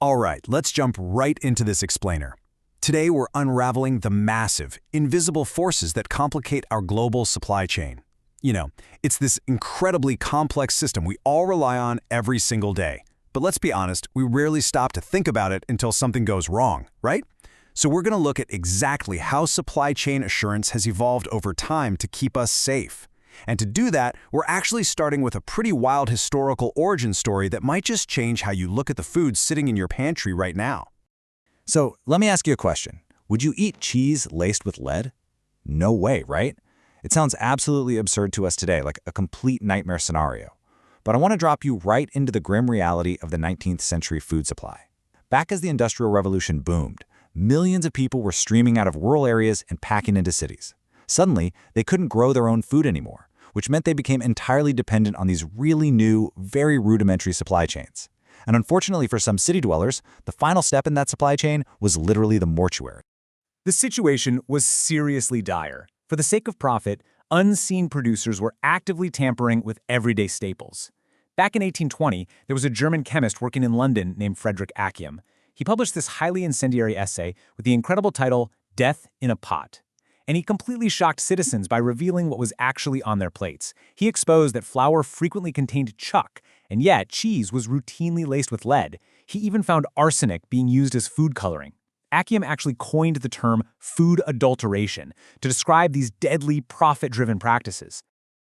All right, let's jump right into this explainer. Today we're unraveling the massive, invisible forces that complicate our global supply chain. It's this incredibly complex system we all rely on every single day. But let's be honest, we rarely stop to think about it until something goes wrong, right? So we're going to look at exactly how supply chain assurance has evolved over time to keep us safe. And to do that, we're actually starting with a pretty wild historical origin story that might just change how you look at the food sitting in your pantry right now. So let me ask you a question. Would you eat cheese laced with lead? No way, right? It sounds absolutely absurd to us today, like a complete nightmare scenario. But I want to drop you right into the grim reality of the 19th century food supply. Back as the Industrial Revolution boomed, millions of people were streaming out of rural areas and packing into cities. Suddenly, they couldn't grow their own food anymore, which meant they became entirely dependent on these really new, very rudimentary supply chains. And unfortunately for some city dwellers, the final step in that supply chain was literally the mortuary. The situation was seriously dire. For the sake of profit, unseen producers were actively tampering with everyday staples. Back in 1820, there was a German chemist working in London named Frederick Acciam. He published this highly incendiary essay with the incredible title, Death in a Pot. And he completely shocked citizens by revealing what was actually on their plates. He exposed that flour frequently contained chuck, and yet cheese was routinely laced with lead. He even found arsenic being used as food coloring. Acciam actually coined the term food adulteration to describe these deadly, profit-driven practices.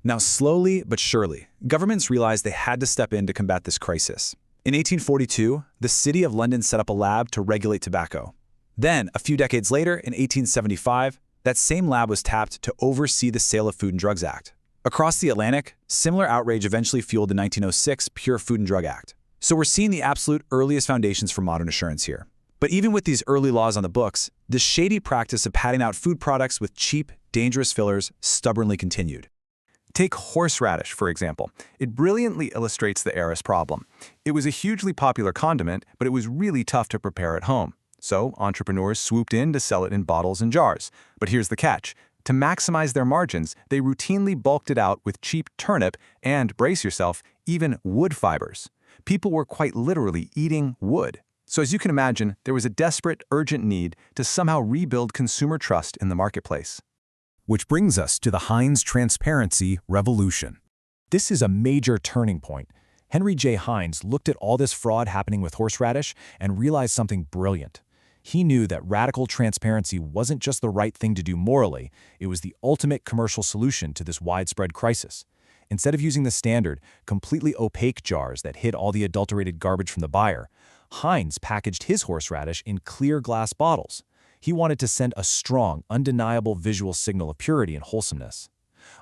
Now, slowly but surely, governments realized they had to step in to combat this crisis. In 1842, the city of London set up a lab to regulate tobacco. Then, a few decades later, in 1875, that same lab was tapped to oversee the Sale of Food and Drugs Act. Across the Atlantic, similar outrage eventually fueled the 1906 Pure Food and Drug Act. So we're seeing the absolute earliest foundations for modern assurance here. But even with these early laws on the books, the shady practice of padding out food products with cheap, dangerous fillers stubbornly continued. Take horseradish, for example. It brilliantly illustrates the era's problem. It was a hugely popular condiment, but it was really tough to prepare at home. So entrepreneurs swooped in to sell it in bottles and jars. But here's the catch. To maximize their margins, they routinely bulked it out with cheap turnip and, brace yourself, even wood fibers. People were quite literally eating wood. So as you can imagine, there was a desperate, urgent need to somehow rebuild consumer trust in the marketplace. Which brings us to the Heinz transparency revolution. This is a major turning point. Henry J. Heinz looked at all this fraud happening with horseradish and realized something brilliant. He knew that radical transparency wasn't just the right thing to do morally, it was the ultimate commercial solution to this widespread crisis. Instead of using the standard, completely opaque jars that hid all the adulterated garbage from the buyer, Heinz packaged his horseradish in clear glass bottles. He wanted to send a strong, undeniable visual signal of purity and wholesomeness.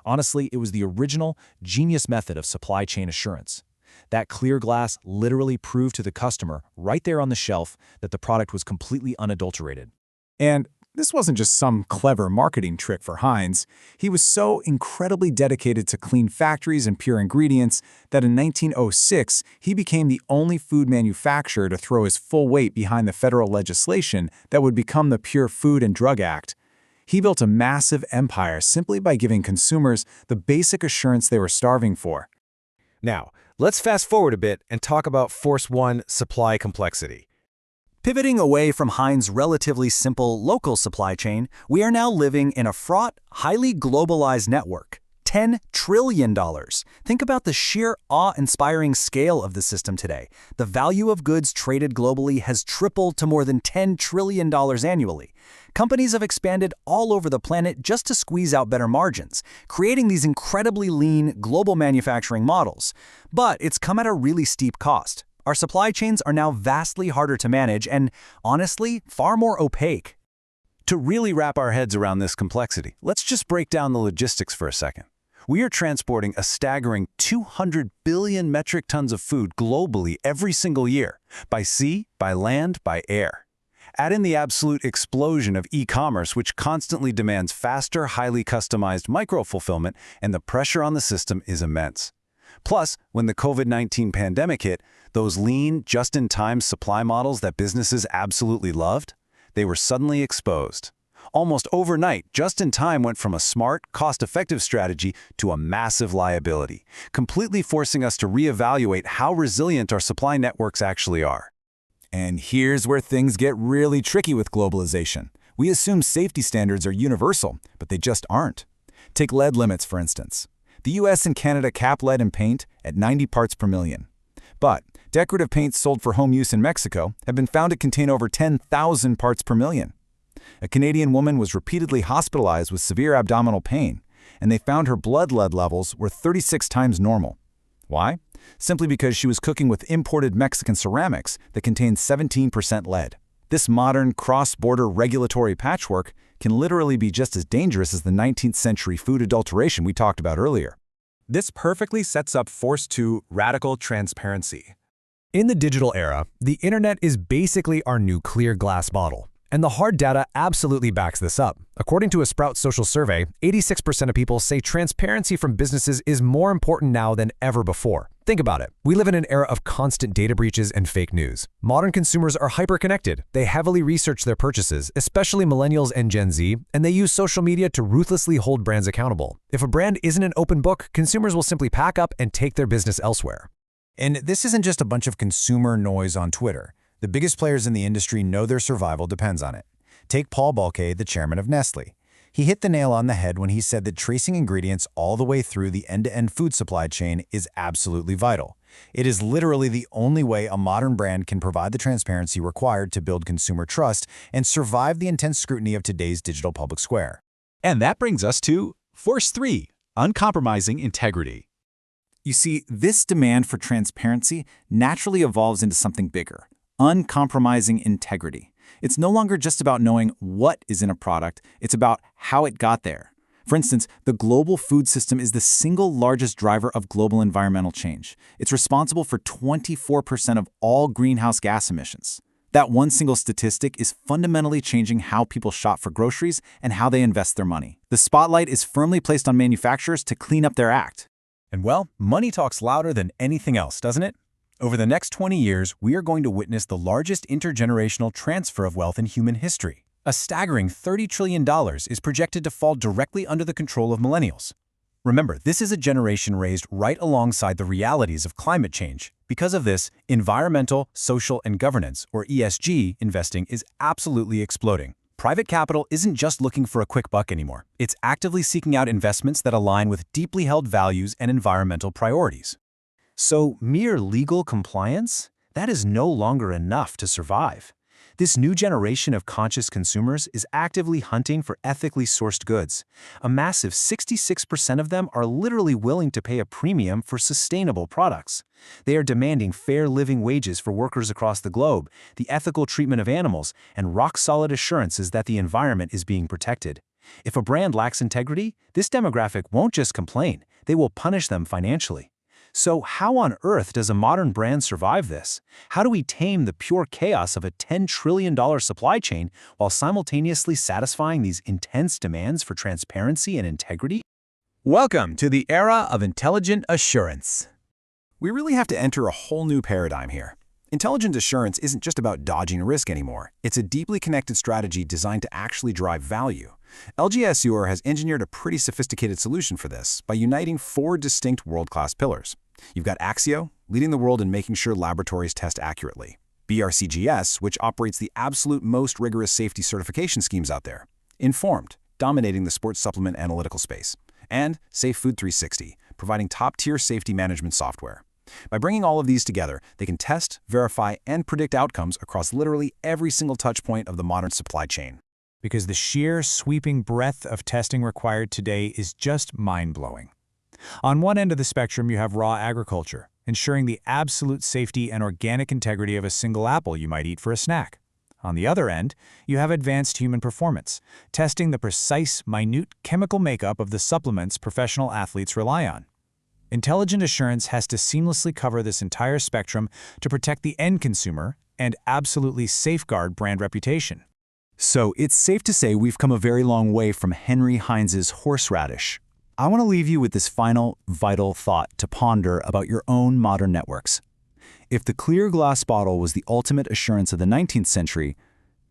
Honestly, it was the original, genius method of supply chain assurance. That clear glass literally proved to the customer, right there on the shelf, that the product was completely unadulterated. And this wasn't just some clever marketing trick for Heinz. He was so incredibly dedicated to clean factories and pure ingredients that in 1906, he became the only food manufacturer to throw his full weight behind the federal legislation that would become the Pure Food and Drug Act. He built a massive empire simply by giving consumers the basic assurance they were starving for. Now, let's fast forward a bit and talk about Force 1 supply complexity. Pivoting away from Heinz's relatively simple local supply chain, we are now living in a fraught, highly globalized network. $10 trillion. Think about the sheer awe-inspiring scale of the system today. The value of goods traded globally has tripled to more than $10 trillion annually. Companies have expanded all over the planet just to squeeze out better margins, creating these incredibly lean global manufacturing models. But it's come at a really steep cost. Our supply chains are now vastly harder to manage and, honestly, far more opaque. To really wrap our heads around this complexity, let's just break down the logistics for a second. We are transporting a staggering 200 billion metric tons of food globally every single year, by sea, by land, by air. Add in the absolute explosion of e-commerce, which constantly demands faster, highly customized micro-fulfillment, and the pressure on the system is immense. Plus, when the COVID-19 pandemic hit, those lean, just-in-time supply models that businesses absolutely loved, they were suddenly exposed. Almost overnight, just-in-time went from a smart, cost-effective strategy to a massive liability, completely forcing us to reevaluate how resilient our supply networks actually are. And here's where things get really tricky with globalization. We assume safety standards are universal, but they just aren't. Take lead limits, for instance. The US and Canada cap lead in paint at 90 parts per million. But decorative paints sold for home use in Mexico have been found to contain over 10,000 parts per million. A Canadian woman was repeatedly hospitalized with severe abdominal pain, and they found her blood lead levels were 36 times normal. Why? Simply because she was cooking with imported Mexican ceramics that contained 17% lead. This modern cross-border regulatory patchwork can literally be just as dangerous as the 19th century food adulteration we talked about earlier. This perfectly sets up Force 2 radical transparency. In the digital era, the internet is basically our new clear glass bottle. And the hard data absolutely backs this up. According to a Sprout Social survey, 86% of people say transparency from businesses is more important now than ever before. Think about it. We live in an era of constant data breaches and fake news. Modern consumers are hyper-connected. They heavily research their purchases, especially millennials and Gen Z, and they use social media to ruthlessly hold brands accountable. If a brand isn't an open book, consumers will simply pack up and take their business elsewhere. And this isn't just a bunch of consumer noise on Twitter. The biggest players in the industry know their survival depends on it. Take Paul Bulke, the chairman of Nestlé. He hit the nail on the head when he said that tracing ingredients all the way through the end-to-end food supply chain is absolutely vital. It is literally the only way a modern brand can provide the transparency required to build consumer trust and survive the intense scrutiny of today's digital public square. And that brings us to Force 3, uncompromising integrity. You see, this demand for transparency naturally evolves into something bigger. Uncompromising integrity. It's no longer just about knowing what is in a product, it's about how it got there. For instance, the global food system is the single largest driver of global environmental change. It's responsible for 24% of all greenhouse gas emissions. That one single statistic is fundamentally changing how people shop for groceries and how they invest their money. The spotlight is firmly placed on manufacturers to clean up their act. And well, money talks louder than anything else, doesn't it? Over the next 20 years, we are going to witness the largest intergenerational transfer of wealth in human history. A staggering $30 trillion is projected to fall directly under the control of millennials. Remember, this is a generation raised right alongside the realities of climate change. Because of this, environmental, social, and governance, or ESG, investing is absolutely exploding. Private capital isn't just looking for a quick buck anymore. It's actively seeking out investments that align with deeply held values and environmental priorities. So, mere legal compliance? That is no longer enough to survive. This new generation of conscious consumers is actively hunting for ethically sourced goods. A massive 66% of them are literally willing to pay a premium for sustainable products. They are demanding fair living wages for workers across the globe, the ethical treatment of animals, and rock-solid assurances that the environment is being protected. If a brand lacks integrity, this demographic won't just complain, they will punish them financially. So how on earth does a modern brand survive this? How do we tame the pure chaos of a $10 trillion supply chain while simultaneously satisfying these intense demands for transparency and integrity? Welcome to the era of intelligent assurance. We really have to enter a whole new paradigm here. Intelligent assurance isn't just about dodging risk anymore. It's a deeply connected strategy designed to actually drive value. LG Assure has engineered a pretty sophisticated solution for this by uniting 4 distinct world-class pillars. You've got Axio, leading the world in making sure laboratories test accurately. BRCGS, which operates the absolute most rigorous safety certification schemes out there. Informed, dominating the sports supplement analytical space. And Safe Food 360, providing top-tier safety management software. By bringing all of these together, they can test, verify, and predict outcomes across literally every single touchpoint of the modern supply chain. Because the sheer sweeping breadth of testing required today is just mind-blowing. On one end of the spectrum, you have raw agriculture, ensuring the absolute safety and organic integrity of a single apple you might eat for a snack. On the other end, you have advanced human performance, testing the precise, minute chemical makeup of the supplements professional athletes rely on. Intelligent assurance has to seamlessly cover this entire spectrum to protect the end consumer and absolutely safeguard brand reputation. So it's safe to say we've come a very long way from Henry Heinz's horseradish. I want to leave you with this final, vital thought to ponder about your own modern networks. If the clear glass bottle was the ultimate assurance of the 19th century,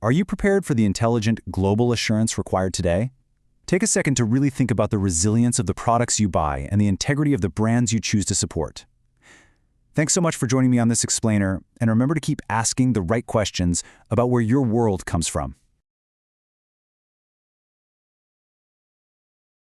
are you prepared for the intelligent global assurance required today? Take a second to really think about the resilience of the products you buy and the integrity of the brands you choose to support. Thanks so much for joining me on this explainer, and remember to keep asking the right questions about where your world comes from.